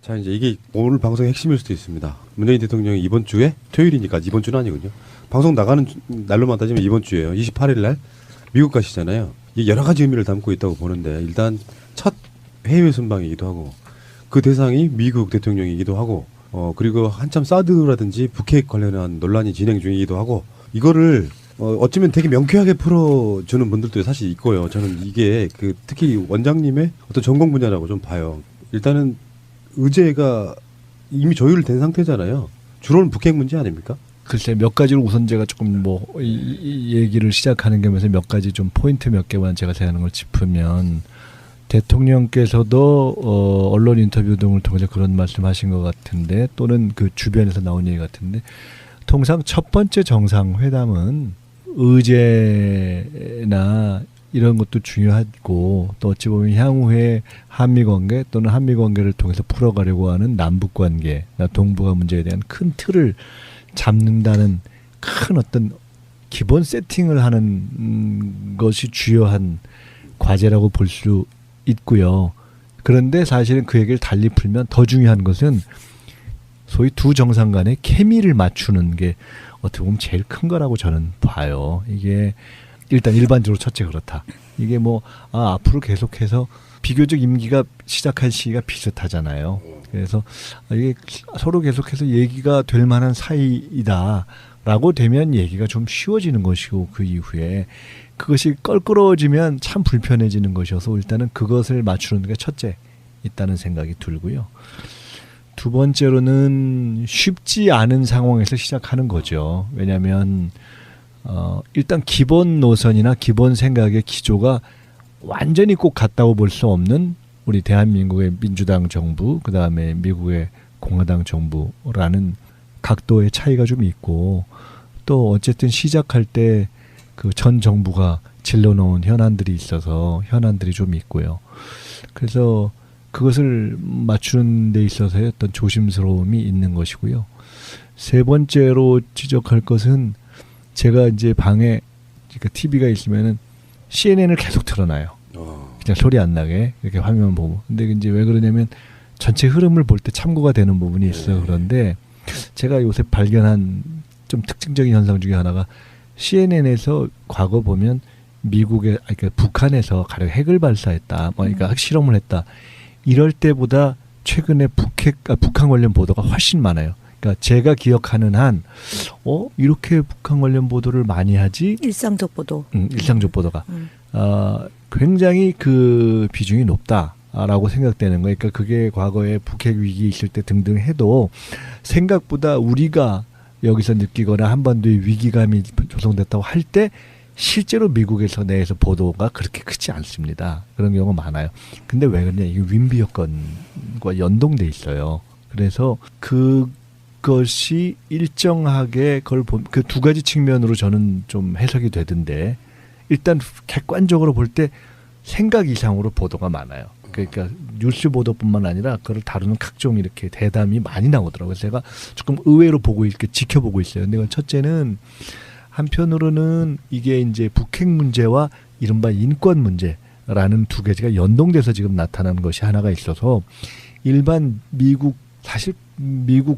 자, 이제 이게 오늘 방송의 핵심일 수도 있습니다. 문재인 대통령이 이번 주에 토요일이니까 이번 주는 아니군요. 방송 나가는 날로만 따지면 이번 주에요. 28일 날 미국 가시잖아요. 이게 여러 가지 의미를 담고 있다고 보는데 일단 첫 해외 순방이기도 하고 그 대상이 미국 대통령이기도 하고 그리고 한참 사드라든지 북핵 관련한 논란이 진행 중이기도 하고 이거를 어쩌면 되게 명쾌하게 풀어주는 분들도 사실 있고요. 저는 이게 특히 원장님의 어떤 전공 분야라고 좀 봐요. 일단은 의제가 이미 조율된 상태잖아요. 주로는 북핵 문제 아닙니까? 글쎄 몇 가지로 우선 제가 조금 이 얘기를 시작하는 겸해서 몇 가지 좀 포인트 몇 개만 제가 생각하는 걸 짚으면 대통령께서도 언론 인터뷰 등을 통해서 그런 말씀하신 것 같은데 또는 그 주변에서 나온 얘기 같은데 통상 첫 번째 정상회담은 의제나 이런 것도 중요하고 또 어찌 보면 향후에 한미관계 또는 한미관계를 통해서 풀어가려고 하는 남북관계나 동북아 문제에 대한 큰 틀을 잡는다는 큰 어떤 기본 세팅을 하는 것이 주요한 과제라고 볼 수 있고요. 그런데 사실은 그 얘기를 달리 풀면 더 중요한 것은 소위 두 정상 간의 케미를 맞추는 게 어떻게 보면 제일 큰 거라고 저는 봐요. 이게 일단 일반적으로 첫째 그렇다. 이게 앞으로 계속해서 비교적 임기가 시작한 시기가 비슷하잖아요. 그래서 이게 서로 계속해서 얘기가 될 만한 사이다라고 되면 얘기가 좀 쉬워지는 것이고 그 이후에 그것이 껄끄러워지면 참 불편해지는 것이어서 일단은 그것을 맞추는 게 첫째 있다는 생각이 들고요. 두 번째로는 쉽지 않은 상황에서 시작하는 거죠. 왜냐하면 일단 기본 노선이나 기본 생각의 기조가 완전히 꼭 같다고 볼 수 없는 우리 대한민국의 민주당 정부, 그 다음에 미국의 공화당 정부라는 각도의 차이가 좀 있고 또 어쨌든 시작할 때 그 전 정부가 질러놓은 현안들이 있어서 현안들이 좀 있고요. 그래서 그것을 맞추는 데 있어서의 어떤 조심스러움이 있는 것이고요. 세 번째로 지적할 것은 제가 이제 방에 TV가 있으면은 CNN을 계속 틀어놔요. 그냥 소리 안 나게 이렇게 화면 보고. 근데 이제 왜 그러냐면 전체 흐름을 볼 때 참고가 되는 부분이 있어요. 그런데 제가 요새 발견한 좀 특징적인 현상 중에 하나가 CNN에서 과거 보면 그러니까 북한에서 가령 핵을 발사했다, 그러니까 핵 실험을 했다. 이럴 때보다 최근에 북한 관련 보도가 훨씬 많아요. 그러니까 제가 기억하는 한 이렇게 북한 관련 보도를 많이 하지? 일상적 보도. 일상적 보도가 굉장히 그 비중이 높다라고 생각되는 거예요. 그러니까 그게 과거에 북핵 위기 있을 때 등등 해도 생각보다 우리가 여기서 느끼거나 한반도의 위기감이 조성됐다고 할 때 실제로 미국에서 내에서 보도가 그렇게 크지 않습니다. 그런 경우가 많아요. 근데 왜 그러냐? 이게 윈비 여건과 연동돼 있어요. 그래서 그것이 일정하게 그 두 가지 측면으로 저는 좀 해석이 되던데 일단 객관적으로 볼 때 생각 이상으로 보도가 많아요. 그러니까 뉴스 보도뿐만 아니라 그걸 다루는 각종 이렇게 대담이 많이 나오더라고요. 제가 조금 의외로 이렇게 지켜보고 있어요. 근데 첫째는 한편으로는 이게 이제 북핵 문제와 이른바 인권 문제라는 두 가지가 연동돼서 지금 나타나는 것이 하나가 있어서 일반 미국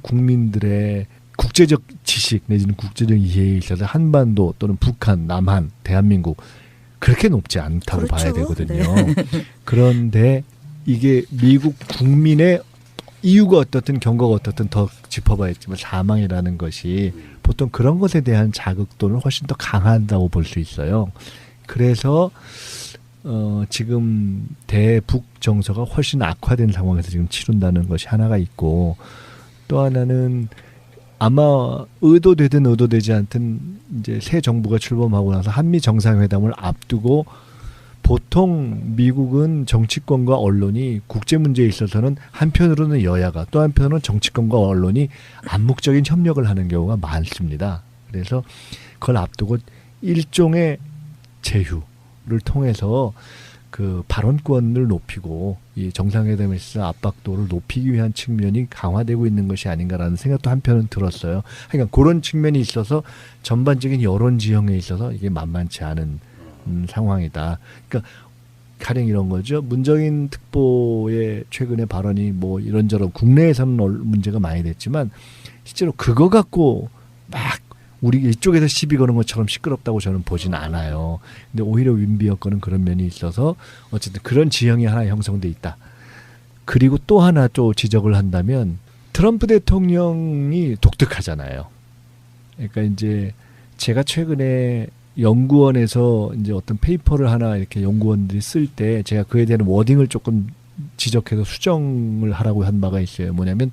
국민들의 국제적 지식 내지는 국제적 이해에 있어서 한반도 또는 북한, 남한, 대한민국 그렇게 높지 않다고 봐야 되거든요. 네. 그런데 이게 미국 국민의 이유가 어떻든 경과가 어떻든 더 짚어봐야겠지만 사망이라는 것이 보통 그런 것에 대한 자극도는 훨씬 더 강하다고 볼 수 있어요. 그래서 지금 대북 정서가 훨씬 악화된 상황에서 지금 치룬다는 것이 하나가 있고 또 하나는 아마 의도되든 의도되지 않든 이제 새 정부가 출범하고 나서 한미 정상회담을 앞두고 보통 미국은 정치권과 언론이 국제 문제에 있어서는 한편으로는 여야가 또 한편으로는 정치권과 언론이 암묵적인 협력을 하는 경우가 많습니다. 그래서 그걸 앞두고 일종의 제휴를 통해서 그 발언권을 높이고 이 정상회담에서 압박도를 높이기 위한 측면이 강화되고 있는 것이 아닌가라는 생각도 한편은 들었어요. 그러니까 그런 측면이 있어서 전반적인 여론 지형에 있어서 이게 만만치 않은 상황이다. 그러니까 가령 이런 거죠. 문정인 특보의 최근의 발언이 뭐 이런저런 국내에서는 문제가 많이 됐지만 실제로 그거 갖고 막 우리 이쪽에서 시비 거는 것처럼 시끄럽다고 저는 보진 않아요. 근데 오히려 윈비 여건은 그런 면이 있어서 어쨌든 그런 지형이 하나 형성돼 있다. 그리고 또 하나 또 지적을 한다면 트럼프 대통령이 독특하잖아요. 그러니까 이제 제가 최근에 연구원에서 이제 어떤 페이퍼를 하나 이렇게 연구원들이 쓸 때 제가 그에 대한 워딩을 조금 지적해서 수정을 하라고 한 바가 있어요. 뭐냐면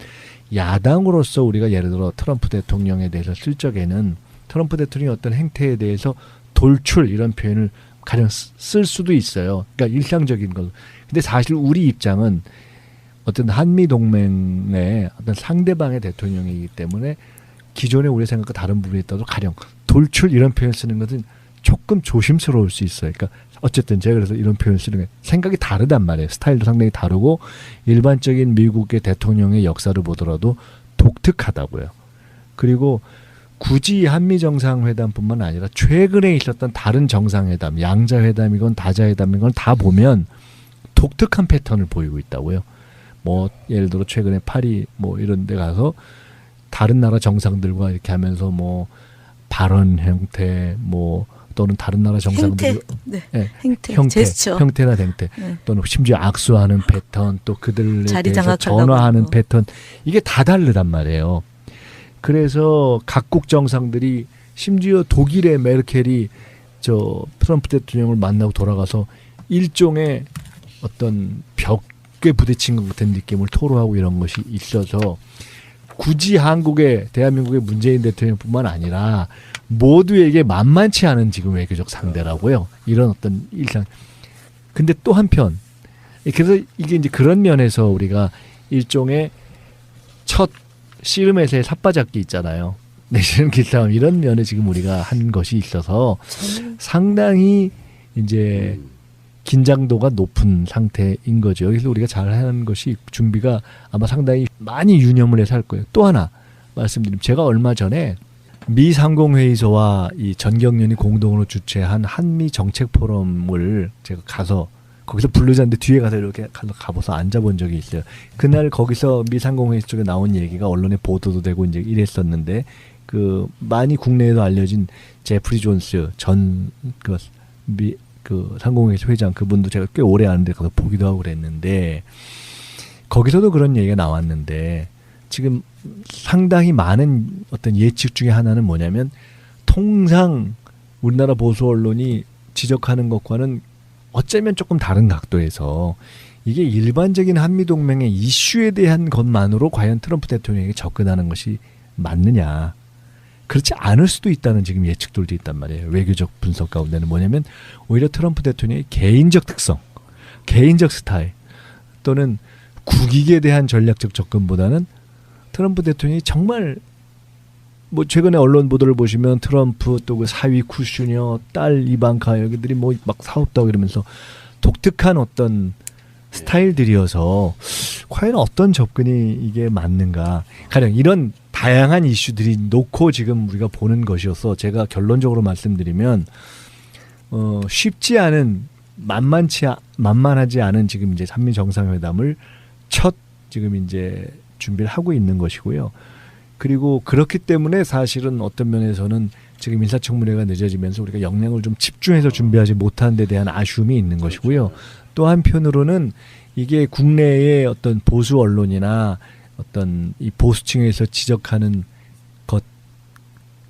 야당으로서 우리가 예를 들어 트럼프 대통령에 대해서 쓸 적에는 트럼프 대통령의 어떤 행태에 대해서 돌출 이런 표현을 가령 쓸 수도 있어요. 그러니까 일상적인 것. 근데 사실 우리 입장은 어떤 한미 동맹의 어떤 상대방의 대통령이기 때문에 기존의 우리 생각과 다른 부분에 있다도 가령 돌출 이런 표현 쓰는 것은 조금 조심스러울 수 있어요. 그러니까 어쨌든 제가 그래서 이런 표현 쓰는 게 생각이 다르단 말이에요. 스타일도 상당히 다르고 일반적인 미국의 대통령의 역사를 보더라도 독특하다고요. 그리고 굳이 한미 정상회담뿐만 아니라 최근에 있었던 다른 정상회담, 양자회담이건 다자회담이건 다 보면 독특한 패턴을 보이고 있다고요. 뭐 예를 들어 최근에 파리 뭐 이런 데 가서 다른 나라 정상들과 이렇게 하면서 뭐 발언 형태 뭐 또는 다른 나라 정상들 행태, 네. 행태, 제스처, 형태나 행태 네. 또는 심지어 악수하는 패턴 또 그들에 자리 대해서 장악하려고 전화하는 하고. 패턴 이게 다 다르단 말이에요. 그래서 각국 정상들이 심지어 독일의 메르켈이 저 트럼프 대통령을 만나고 돌아가서 일종의 어떤 벽에 부딪힌 것 같은 느낌을 토로하고 이런 것이 있어서 굳이 한국의 대한민국의 문재인 대통령뿐만 아니라 모두에게 만만치 않은 지금 외교적 상대라고요. 이런 어떤 일상. 근데 또 한편 그래서 이게 이제 그런 면에서 우리가 일종의 첫 씨름에서의 삿바잡기 있잖아요. 내지는 길싸움 이런 면에 지금 우리가 한 것이 있어서 상당히 이제 긴장도가 높은 상태인 거죠. 여기서 우리가 잘하는 것이 준비가 아마 상당히 많이 유념을 해서 할 거예요. 또 하나 말씀드리면 제가 얼마 전에 미 상공회의소와 이 전경련이 공동으로 주최한 한미 정책 포럼을 제가 가서 거기서 부르자는데 뒤에 가서 이렇게 가봐서 앉아본 적이 있어요. 그날 거기서 미 상공회의소 쪽에 나온 얘기가 언론에 보도도 되고 이제 이랬었는데 그 많이 국내에도 알려진 제프리 존스 전 그 상공회의소 회장 그분도 제가 꽤 오래 아는데 가서 보기도 하고 그랬는데 거기서도 그런 얘기가 나왔는데 지금 상당히 많은 어떤 예측 중에 하나는 뭐냐면 통상 우리나라 보수 언론이 지적하는 것과는 어쩌면 조금 다른 각도에서 이게 일반적인 한미동맹의 이슈에 대한 것만으로 과연 트럼프 대통령에게 접근하는 것이 맞느냐. 그렇지 않을 수도 있다는 지금 예측들도 있단 말이에요. 외교적 분석 가운데는 뭐냐면 오히려 트럼프 대통령의 개인적 특성, 개인적 스타일 또는 국익에 대한 전략적 접근보다는 트럼프 대통령이 정말 뭐 최근에 언론 보도를 보시면 트럼프 또 그 사위 쿠슈녀 딸 이방카 여기들이 뭐 막 사업도 하고 이러면서 독특한 어떤 스타일들이어서 과연 어떤 접근이 이게 맞는가. 가령 이런 다양한 이슈들이 놓고 지금 우리가 보는 것이어서 제가 결론적으로 말씀드리면 쉽지 않은 만만하지 않은 지금 이제 한미 정상회담을 첫 지금 이제 준비를 하고 있는 것이고요. 그리고 그렇기 때문에 사실은 어떤 면에서는 지금 인사청문회가 늦어지면서 우리가 역량을 좀 집중해서 준비하지 못한 데 대한 아쉬움이 있는 것이고요. 또 한편으로는 이게 국내의 어떤 보수 언론이나 어떤 이 보수층에서 지적하는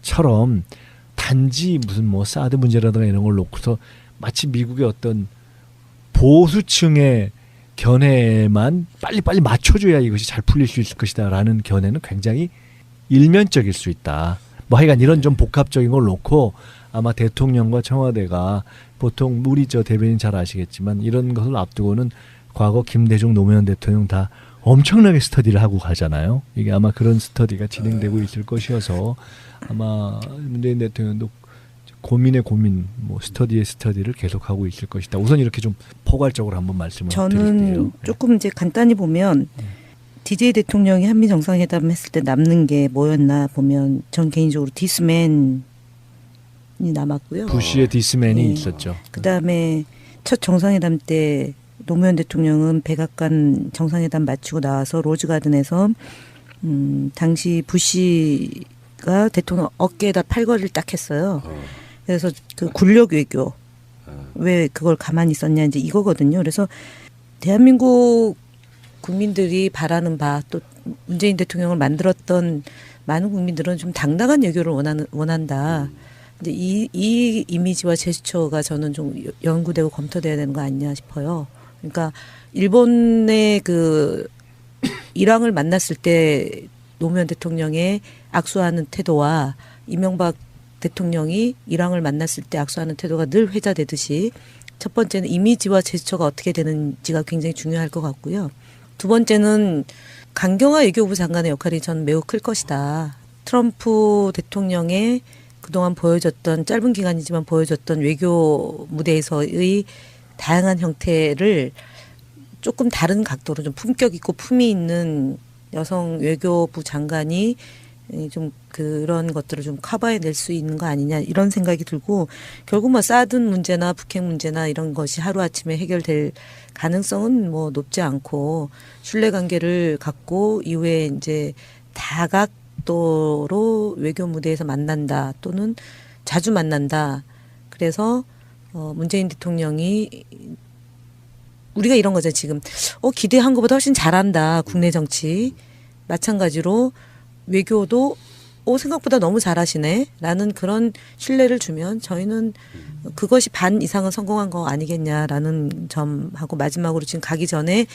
것처럼 단지 무슨 뭐 사드 문제라든가 이런 걸 놓고서 마치 미국의 어떤 보수층의 견해만 빨리빨리 맞춰줘야 이것이 잘 풀릴 수 있을 것이다라는 견해는 굉장히 일면적일 수 있다. 뭐 하여간 이런 좀 복합적인 걸 놓고 아마 대통령과 청와대가 보통 우리 저 대변인 잘 아시겠지만 이런 것을 앞두고는 과거 김대중 노무현 대통령 다 엄청나게 스터디를 하고 가잖아요. 이게 아마 그런 스터디가 진행되고 있을 것이어서 아마 문재인 대통령도 고민의 고민, 뭐 스터디의 스터디를 계속하고 있을 것이다. 우선 이렇게 좀 포괄적으로 한번 말씀을 저는 드릴게요. 조금 이제 간단히 보면 DJ 대통령이 한미 정상회담 했을 때 남는 게 뭐였나 보면 전 개인적으로 디스맨이 남았고요. 부시의 디스맨이 네. 있었죠. 그다음에 첫 정상회담 때 노무현 대통령은 백악관 정상회담 마치고 나와서 로즈가든에서 당시 부시가 대통령 어깨에다 팔걸이를 딱 했어요. 그래서 그 굴력 외교 왜 그걸 가만히 있었냐 이제 이거거든요. 그래서 대한민국 국민들이 바라는 바 또 문재인 대통령을 만들었던 많은 국민들은 좀 당당한 외교를 원한다. 이제 이 이미지와 제스처가 저는 좀 연구되고 검토돼야 되는 거 아니냐 싶어요. 그러니까 일본의 그 이랑을 만났을 때 노무현 대통령의 악수하는 태도와 이명박 대통령이 이랑을 만났을 때 악수하는 태도가 늘 회자되듯이 첫 번째는 이미지와 제스처가 어떻게 되는지가 굉장히 중요할 것 같고요. 두 번째는 강경화 외교부 장관의 역할이 저는 매우 클 것이다. 트럼프 대통령의 그동안 보여줬던 짧은 기간이지만 보여줬던 외교 무대에서의 다양한 형태를 조금 다른 각도로 좀 품격 있고 품위 있는 여성 외교부 장관이 좀 그런 것들을 좀 커버해낼 수 있는 거 아니냐 이런 생각이 들고 결국 뭐 사드 문제나 북핵 문제나 이런 것이 하루아침에 해결될 가능성은 뭐 높지 않고 신뢰관계를 갖고 이후에 이제 다각도로 외교 무대에서 만난다 또는 자주 만난다. 그래서 문재인 대통령이 우리가 이런 거죠 지금 기대한 것보다 훨씬 잘한다 국내 정치 마찬가지로 외교도 생각보다 너무 잘하시네 라는 그런 신뢰를 주면 저희는 그것이 반 이상은 성공한 거 아니겠냐라는 점하고 마지막으로 지금 가기 전에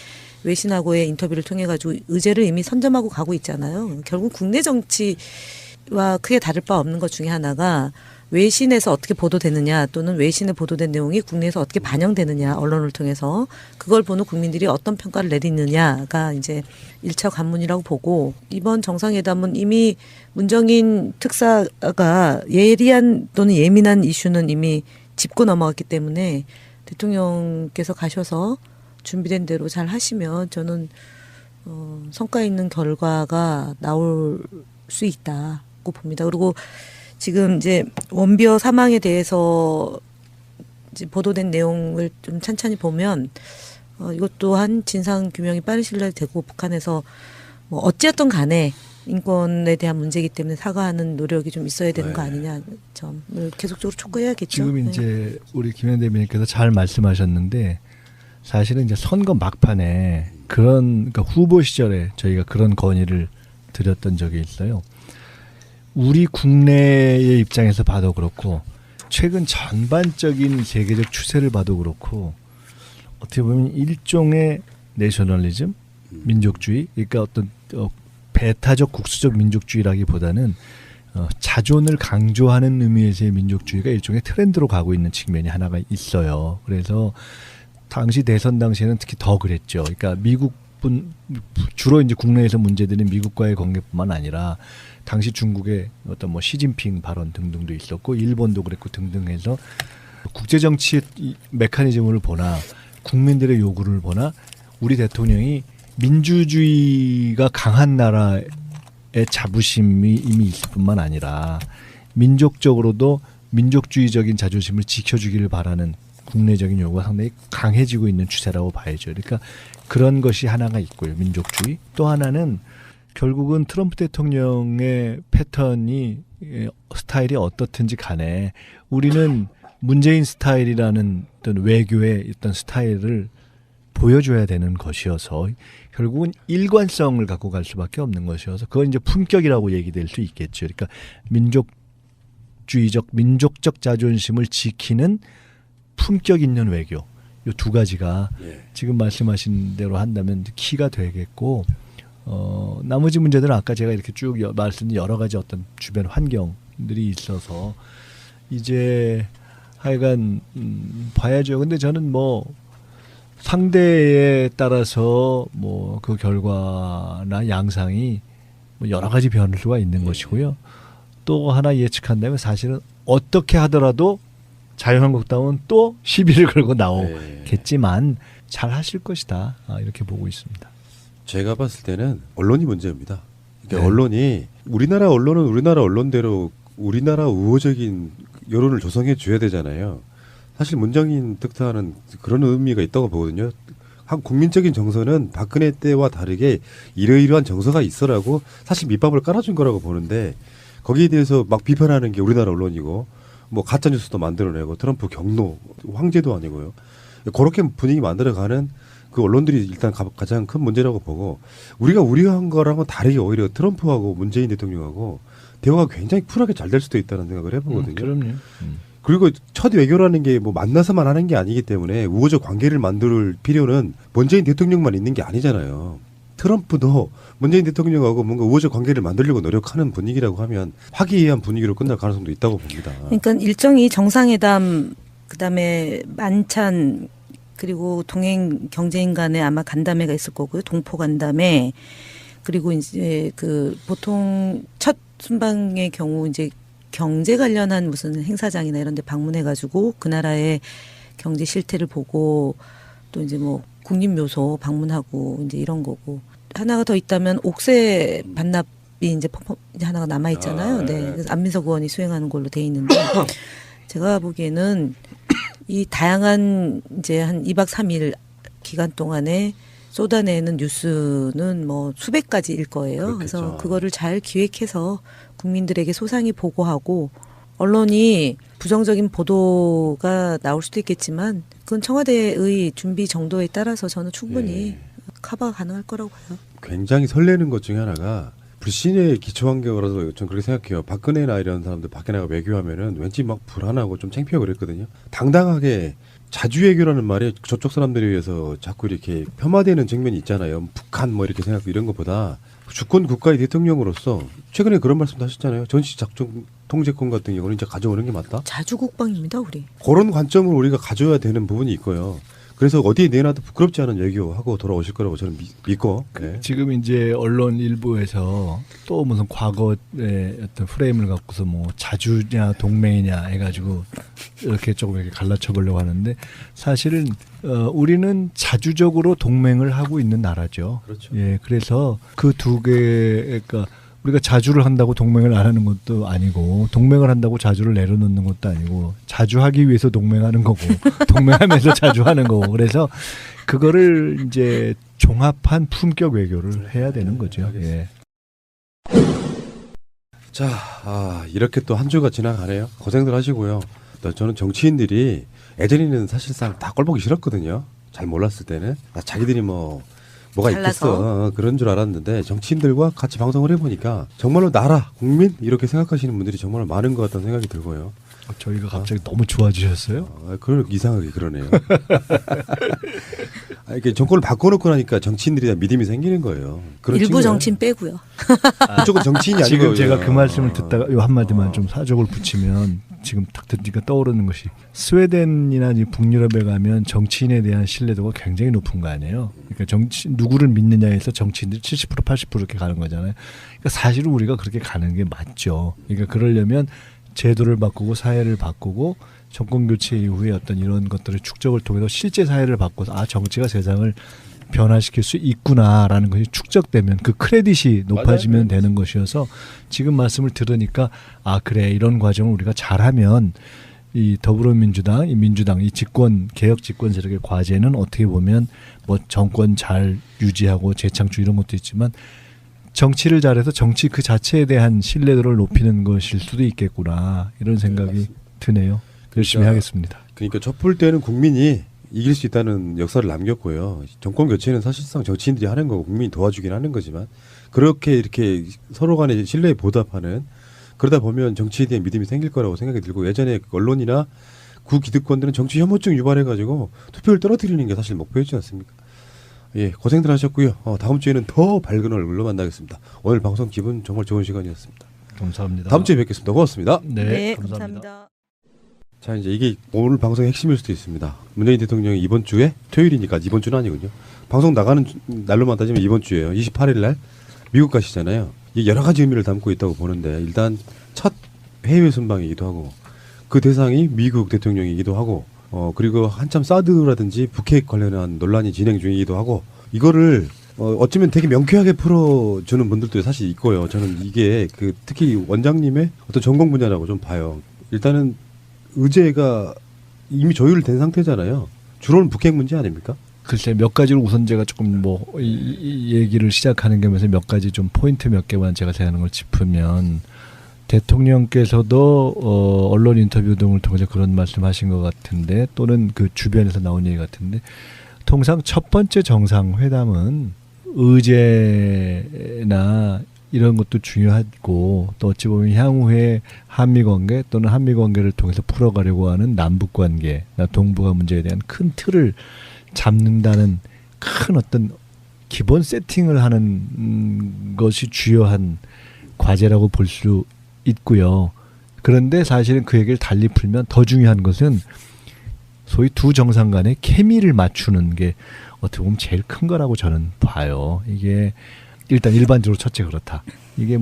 외신하고의 인터뷰를 통해 가지고 의제를 이미 선점하고 가고 있잖아요. 결국 국내 정치와 크게 다를 바 없는 것 중에 하나가 외신에서 어떻게 보도되느냐 또는 외신에 보도된 내용이 국내에서 어떻게 반영되느냐 언론을 통해서 그걸 보는 국민들이 어떤 평가를 내리느냐가 이제 1차 관문이라고 보고 이번 정상회담은 이미 문정인 특사가 예리한 또는 예민한 이슈는 이미 짚고 넘어갔기 때문에 대통령께서 가셔서 준비된 대로 잘 하시면 저는 성과 있는 결과가 나올 수 있다고 봅니다. 그리고 지금 이제 원비어 사망에 대해서 이제 보도된 내용을 좀 찬찬히 보면 이것 또한 진상 규명이 빠른 시일 내에 되고 북한에서 뭐 어찌었던 간에 인권에 대한 문제이기 때문에 사과하는 노력이 좀 있어야 되는 거 아니냐 점을 계속적으로 촉구해야겠죠. 지금 네. 이제 우리 김현 대변인께서 잘 말씀하셨는데 사실은 이제 선거 막판에 그러니까 후보 시절에 저희가 그런 건의를 드렸던 적이 있어요. 우리 국내의 입장에서 봐도 그렇고 최근 전반적인 세계적 추세를 봐도 그렇고 어떻게 보면 일종의 내셔널리즘, 민족주의, 그러니까 어떤 배타적 국수적 민족주의라기보다는 자존을 강조하는 의미에서의 민족주의가 일종의 트렌드로 가고 있는 측면이 하나가 있어요. 그래서 당시 대선 당시에는 특히 더 그랬죠. 그러니까 주로 이제 국내에서 문제되는 미국과의 관계뿐만 아니라 당시 중국의 어떤 뭐 시진핑 발언 등등도 있었고 일본도 그랬고 등등 해서 국제 정치의 메커니즘을 보나 국민들의 요구를 보나 우리 대통령이 민주주의가 강한 나라의 자부심이 이미 있을 뿐만 아니라 민족적으로도 민족주의적인 자존심을 지켜주기를 바라는 국내적인 요구가 상당히 강해지고 있는 추세라고 봐야죠. 그러니까 그런 것이 하나가 있고요. 민족주의. 또 하나는 결국은 트럼프 대통령의 패턴이 스타일이 어떻든지 간에 우리는 문재인 스타일이라는 어떤 외교의 어떤 스타일을 보여줘야 되는 것이어서 결국은 일관성을 갖고 갈 수밖에 없는 것이어서 그건 이제 품격이라고 얘기될 수 있겠죠. 그러니까 민족적 자존심을 지키는 품격 있는 외교. 이 두 가지가 지금 말씀하신 대로 한다면 키가 되겠고 나머지 문제들은 아까 제가 이렇게 쭉 말씀드린 여러 가지 어떤 주변 환경들이 있어서 이제 하여간 봐야죠. 근데 저는 뭐 상대에 따라서 뭐 그 결과나 양상이 뭐 여러 가지 변수가 있는 것이고요. 또 하나 예측한다면 사실은 어떻게 하더라도 자유한국당은 또 시비를 걸고 나오겠지만 잘 하실 것이다. 이렇게 보고 있습니다. 제가 봤을 때는 언론이 문제입니다. 그러니까 언론이 우리나라 언론은 우리나라 언론대로 우리나라 우호적인 여론을 조성해 줘야 되잖아요. 사실 문정인 득타하는 그런 의미가 있다고 보거든요. 한 국민적인 정서는 박근혜 때와 다르게 이러이러한 정서가 있어라고 사실 밑밥을 깔아준 거라고 보는데 거기에 대해서 막 비판하는 게 우리나라 언론이고 뭐 가짜 뉴스도 만들어내고 트럼프 경로 황제도 아니고요. 그렇게 분위기 만들어가는 그 언론들이 일단 가장 큰 문제라고 보고 우리가 우려한 거랑은 다르게 오히려 트럼프하고 문재인 대통령하고 대화가 굉장히 쿨하게 잘 될 수도 있다는 생각을 해보거든요. 그럼요. 그리고 첫 외교라는 게 뭐 만나서만 하는 게 아니기 때문에 우호적 관계를 만들 필요는 문재인 대통령만 있는 게 아니잖아요. 트럼프도 문재인 대통령하고 뭔가 우호적 관계를 만들려고 노력하는 분위기라고 하면 화기애애한 분위기로 끝날 가능성도 있다고 봅니다. 그러니까 일정이 정상회담, 그다음에 만찬, 그리고 동행 경제인 간에 아마 간담회가 있을 거고요. 동포 간담회. 그리고 이제 그 보통 첫 순방의 경우 이제 경제 관련한 무슨 행사장이나 이런 데 방문해 가지고 그 나라의 경제 실태를 보고 또 이제 뭐 국립묘소 방문하고 이제 이런 거고. 하나가 더 있다면 옥새 반납이 이제 하나가 남아 있잖아요. 네. 그래서 안민석 의원이 수행하는 걸로 돼 있는데 제가 보기에는 이 다양한 이제 한 2박 3일 기간 동안에 쏟아내는 뉴스는 뭐 수백 가지일 거예요. 그렇겠죠. 그래서 그거를 잘 기획해서 국민들에게 소상히 보고하고 언론이 부정적인 보도가 나올 수도 있겠지만 그건 청와대의 준비 정도에 따라서 저는 충분히 커버가 가능할 거라고 봐요. 굉장히 설레는 것 중에 하나가 불신의 기초한 거라서 저는 그렇게 생각해요. 박근혜나 이런 사람들 밖에 나가 외교하면은 왠지 막 불안하고 좀 창피하고 그랬거든요. 당당하게 자주 외교라는 말이 저쪽 사람들에 의해서 자꾸 이렇게 폄하되는 측면이 있잖아요. 북한 뭐 이렇게 생각하고 이런 것보다 주권 국가의 대통령으로서 최근에 그런 말씀도 하셨잖아요. 전시 작전 통제권 같은 경우는 이제 가져오는 게 맞다. 자주 국방입니다, 우리. 그런 관점을 우리가 가져야 되는 부분이 있고요. 그래서 어디에 내놔도 부끄럽지 않은 외교하고 돌아오실 거라고 저는 믿고. 네. 지금 이제 언론 일부에서 또 무슨 과거의 어떤 프레임을 갖고서 뭐 자주냐 동맹이냐 해가지고 이렇게 조금 이렇게 갈라쳐 보려고 하는데 사실은 우리는 자주적으로 동맹을 하고 있는 나라죠. 그렇죠. 예, 그래서 그 두 개, 그러니까 우리가 자주를 한다고 동맹을 안 하는 것도 아니고 동맹을 한다고 자주를 내려놓는 것도 아니고 자주하기 위해서 동맹하는 거고 동맹하면서 자주하는 거고 그래서 그거를 이제 종합한 품격 외교를 해야 되는 거죠. 예. 자, 이렇게 또 한 주가 지나가네요. 고생들 하시고요. 또 저는 정치인들이 예전에는 사실상 다 꼴보기 싫었거든요. 잘 몰랐을 때는. 자기들이 뭐가 잘나서. 있겠어. 그런 줄 알았는데 정치인들과 같이 방송을 해보니까 정말로 나라, 국민 이렇게 생각하시는 분들이 정말 많은 것 같다는 생각이 들고요. 저희가 갑자기 너무 좋아지셨어요? 그걸 이상하게 그러네요. 이렇게 정권을 바꿔놓고 나니까 정치인들이 다 믿음이 생기는 거예요. 그런 일부 측면은. 정치인 빼고요. 그쪽은 정치인이 아니고 지금 제가 그 말씀을 듣다가 요 한마디만 좀 사족을 붙이면 지금 딱 듣니까 떠오르는 것이 스웨덴이나 북유럽에 가면 정치인에 대한 신뢰도가 굉장히 높은 거 아니에요. 그러니까 누구를 믿느냐에서 정치인들이 70% 80% 이렇게 가는 거잖아요. 그러니까 사실은 우리가 그렇게 가는 게 맞죠. 그러니까 그러려면 제도를 바꾸고 사회를 바꾸고 정권 교체 이후에 어떤 이런 것들의 축적을 통해서 실제 사회를 바꿔서 정치가 세상을 변화시킬 수 있구나라는 것이 축적되면 그 크레딧이 높아지면 되는 것이어서 지금 말씀을 들으니까 그래 이런 과정을 우리가 잘하면 이 더불어민주당, 이 민주당, 이 집권 개혁 집권 세력의 과제는 어떻게 보면 뭐 정권 잘 유지하고 재창출 이런 것도 있지만 정치를 잘해서 정치 그 자체에 대한 신뢰도를 높이는 것일 수도 있겠구나 이런 생각이 드네요. 열심히 하겠습니다. 그러니까 촛불 때는 국민이 이길 수 있다는 역사를 남겼고요. 정권 교체는 사실상 정치인들이 하는 거고 국민이 도와주긴 하는 거지만 그렇게 이렇게 서로 간의 신뢰에 보답하는 그러다 보면 정치에 대한 믿음이 생길 거라고 생각이 들고 예전에 언론이나 구기득권들은 정치 혐오증 유발해가지고 투표를 떨어뜨리는 게 사실 목표였지 않습니까? 예, 고생들 하셨고요. 다음 주에는 더 밝은 얼굴로 만나겠습니다. 오늘 방송 기분 정말 좋은 시간이었습니다. 감사합니다. 다음 주에 뵙겠습니다. 고맙습니다. 네, 감사합니다. 자, 이제 이게 오늘 방송의 핵심일 수도 있습니다. 문재인 대통령이 이번 주에 토요일이니까 이번 주는 아니군요. 방송 나가는 날로만 따지면 이번 주예요. 28일 날 미국 가시잖아요. 이게 여러 가지 의미를 담고 있다고 보는데 일단 첫 해외 순방이기도 하고 그 대상이 미국 대통령이기도 하고 그리고 한참 사드라든지 북핵 관련한 논란이 진행 중이기도 하고 이거를 어쩌면 되게 명쾌하게 풀어주는 분들도 사실 있고요. 저는 이게 특히 원장님의 어떤 전공 분야라고 좀 봐요. 일단은 의제가 이미 조율된 상태잖아요. 주로는 북핵 문제 아닙니까? 글쎄 몇 가지를 우선 제가 조금 이 얘기를 시작하는 겸해서 몇 가지 좀 포인트 몇 개만 제가 생각하는 걸 짚으면 대통령께서도 언론 인터뷰 등을 통해서 그런 말씀하신 것 같은데 또는 그 주변에서 나온 얘기 같은데 통상 첫 번째 정상회담은 의제나 이런 것도 중요하고 또 어찌 보면 향후에 한미관계 또는 한미관계를 통해서 풀어가려고 하는 남북관계, 동북아 문제에 대한 큰 틀을 잡는다는 큰 어떤 기본 세팅을 하는 것이 주요한 과제라고 볼 수 있고요. 그런데 사실은 그 얘기를 달리 풀면 더 중요한 것은 소위 두 정상 간의 케미를 맞추는 게 어떻게 보면 제일 큰 거라고 저는 봐요. 이게 일단 일반적으로 첫째 그렇다. 이게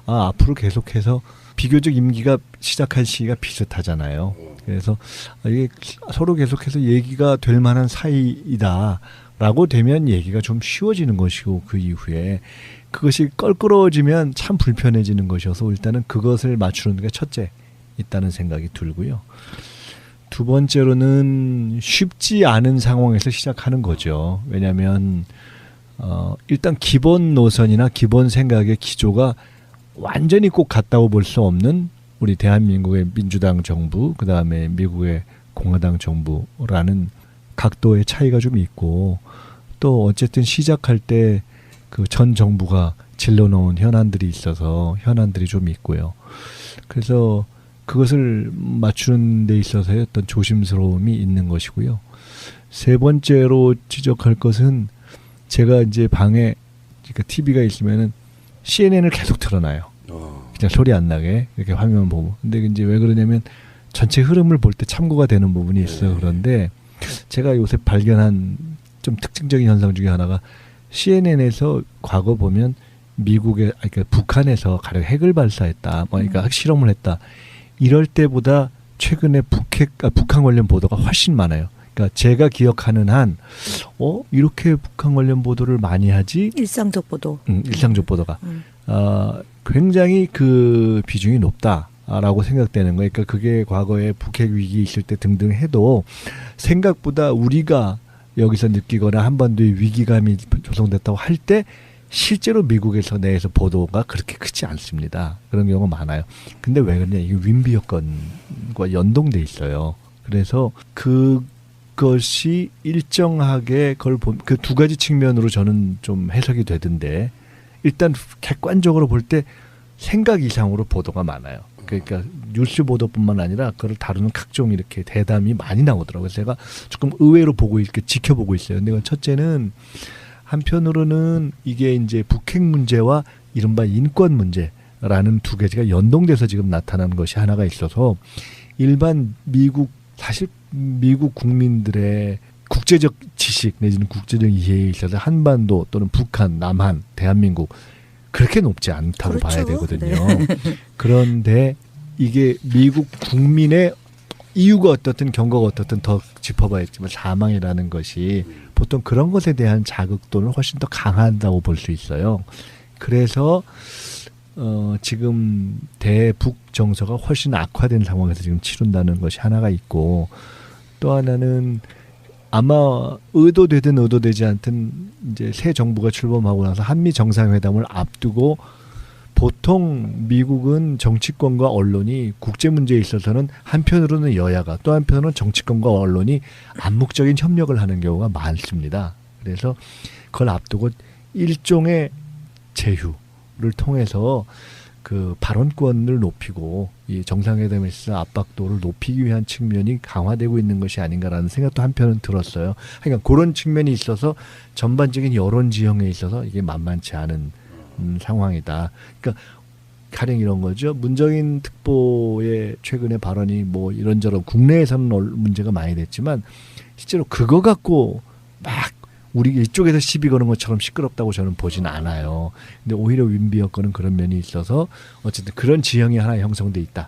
앞으로 계속해서 비교적 임기가 시작한 시기가 비슷하잖아요. 그래서 이게 서로 계속해서 얘기가 될 만한 사이다라고 되면 얘기가 좀 쉬워지는 것이고 그 이후에 그것이 껄끄러워지면 참 불편해지는 것이어서 일단은 그것을 맞추는 게 첫째 있다는 생각이 들고요. 두 번째로는 쉽지 않은 상황에서 시작하는 거죠. 왜냐하면 일단 기본 노선이나 기본 생각의 기조가 완전히 꼭 같다고 볼 수 없는 우리 대한민국의 민주당 정부, 그 다음에 미국의 공화당 정부라는 각도의 차이가 좀 있고 또 어쨌든 시작할 때 그 전 정부가 질러놓은 현안들이 있어서 현안들이 좀 있고요. 그래서 그것을 맞추는 데 있어서의 어떤 조심스러움이 있는 것이고요. 세 번째로 지적할 것은 제가 이제 방에 그러니까 TV가 있으면은 CNN을 계속 틀어놔요. 그냥 소리 안 나게 이렇게 화면 보고. 근데 이제 왜 그러냐면 전체 흐름을 볼 때 참고가 되는 부분이 있어요. 그런데 제가 요새 발견한 좀 특징적인 현상 중에 하나가 CNN에서 과거 보면 미국의 그러니까 북한에서 가령 핵을 발사했다, 그러니까 핵실험을 했다 이럴 때보다 최근에 북한 관련 보도가 훨씬 많아요. 그러니까 제가 기억하는 한 이렇게 북한 관련 보도를 많이 하지? 일상적 보도. 일상적 보도가 굉장히 그 비중이 높다라고 생각되는 거예요. 그러니까 그게 과거에 북핵 위기 있을 때 등등 해도 생각보다 우리가 여기서 느끼거나 한반도의 위기감이 조성됐다고 할 때 실제로 미국에서 내에서 보도가 그렇게 크지 않습니다. 그런 경우가 많아요. 근데 왜 그러냐? 이게 윈비 여건과 연동돼 있어요. 그래서 그것이 일정하게 그걸 그 두 가지 측면으로 저는 좀 해석이 되던데 일단 객관적으로 볼 때 생각 이상으로 보도가 많아요. 그러니까 뉴스 보도뿐만 아니라 그걸 다루는 각종 이렇게 대담이 많이 나오더라고요. 그래서 제가 조금 의외로 보고 이렇게 지켜보고 있어요. 근데 첫째는 한편으로는 이게 이제 북핵 문제와 이른바 인권 문제라는 두 가지가 연동돼서 지금 나타나는 것이 하나가 있어서 일반 사실 미국 국민들의 국제적 지식 내지는 국제적 이해에 있어서 한반도 또는 북한, 남한, 대한민국 그렇게 높지 않다고 그렇죠. 봐야 되거든요. 네. 그런데 이게 미국 국민의 이유가 어떻든 경과가 어떻든 더 짚어봐야겠지만 사망이라는 것이 보통 그런 것에 대한 자극도는 훨씬 더 강하다고 볼 수 있어요. 그래서 지금 대북 정서가 훨씬 악화된 상황에서 지금 치룬다는 것이 하나가 있고 또 하나는 아마 의도되든 의도되지 않든 이제 새 정부가 출범하고 나서 한미 정상회담을 앞두고 보통 미국은 정치권과 언론이 국제 문제에 있어서는 한편으로는 여야가 또 한편으로는 정치권과 언론이 암묵적인 협력을 하는 경우가 많습니다. 그래서 그걸 앞두고 일종의 제휴를 통해서 그 발언권을 높이고 이 정상회담에서 압박도를 높이기 위한 측면이 강화되고 있는 것이 아닌가라는 생각도 한편은 들었어요. 그러니까 그런 측면이 있어서 전반적인 여론 지형에 있어서 이게 만만치 않은 상황이다. 그러니까 가령 이런 거죠. 문정인 특보의 최근의 발언이 뭐 이런저런 국내에서는 문제가 많이 됐지만 실제로 그거 갖고 막 우리 이쪽에서 시비 거는 것처럼 시끄럽다고 저는 보진 않아요. 근데 오히려 윈비 여건은 그런 면이 있어서 어쨌든 그런 지형이 하나 형성돼 있다.